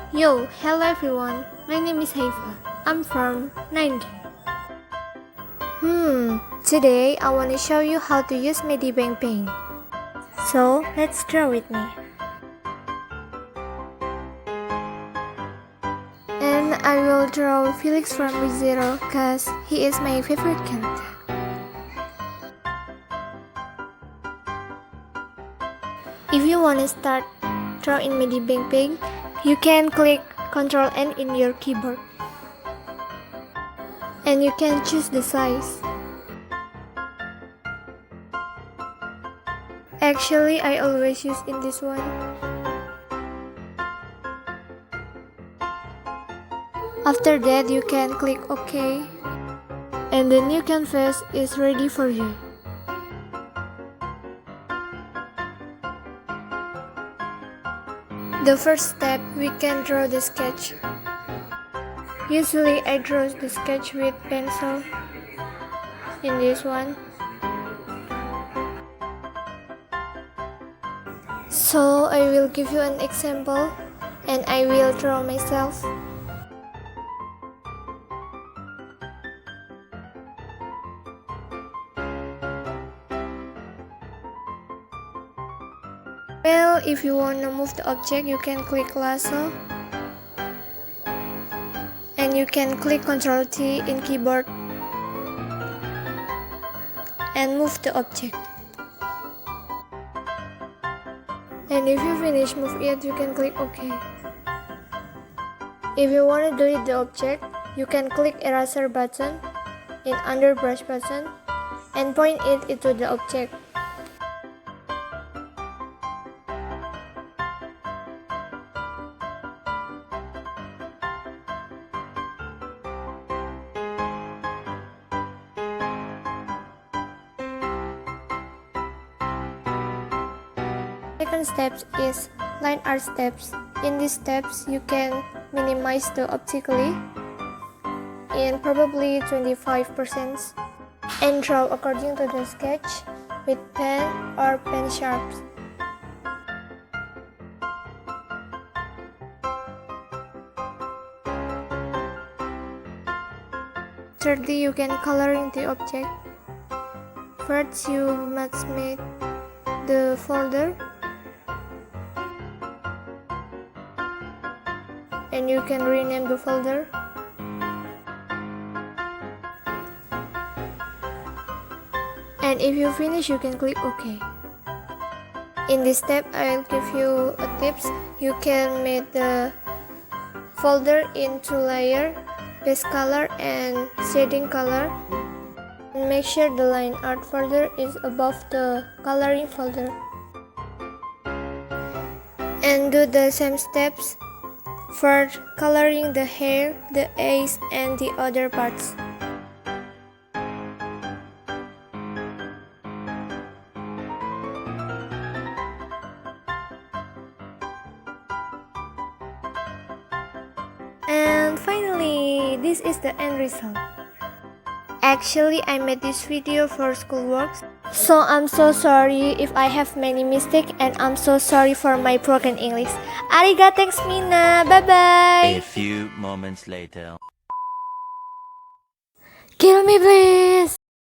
Yo, hello everyone. My name is Haifa. I'm from 9D. Today I want to show you how to use medi paint. So, let's draw with me. And I will draw Felix from Zero cause he is my favorite character. If you want to start drawing medi paint, you can click Ctrl N in your keyboard. And you can choose the size. Actually, I always use in this one. After that, you can click OK. And the new canvas is ready for you. The first step, we can draw the sketch. Usually I draw the sketch with pencil in this one. So I will give you an example and I will draw myself. Well, if you want to move the object, you can click lasso. And you can click Ctrl T in keyboard and move the object. And if you finish move it, you can click OK. If you want to delete the object, you can click eraser button in under brush button and point it into the object. Second step is line art steps. In these steps, you can minimize the optically in probably 25% and draw according to the sketch with pen or pen sharps. Thirdly, you can coloring the object. First, you must make the folder. And you can rename the folder. And if you finish, you can click OK. In this step, I'll give you a tips. You can make the folder into layer, base color and shading color. And make sure the line art folder is above the coloring folder. And do the same steps for coloring the hair, the eyes, and the other parts. And finally, this is the end result. Actually, I made this video for schoolwork, so I'm so sorry if I have many mistakes and I'm so sorry for my broken English. Arigato, thanks Mina, bye bye. A few moments later. Kill me please.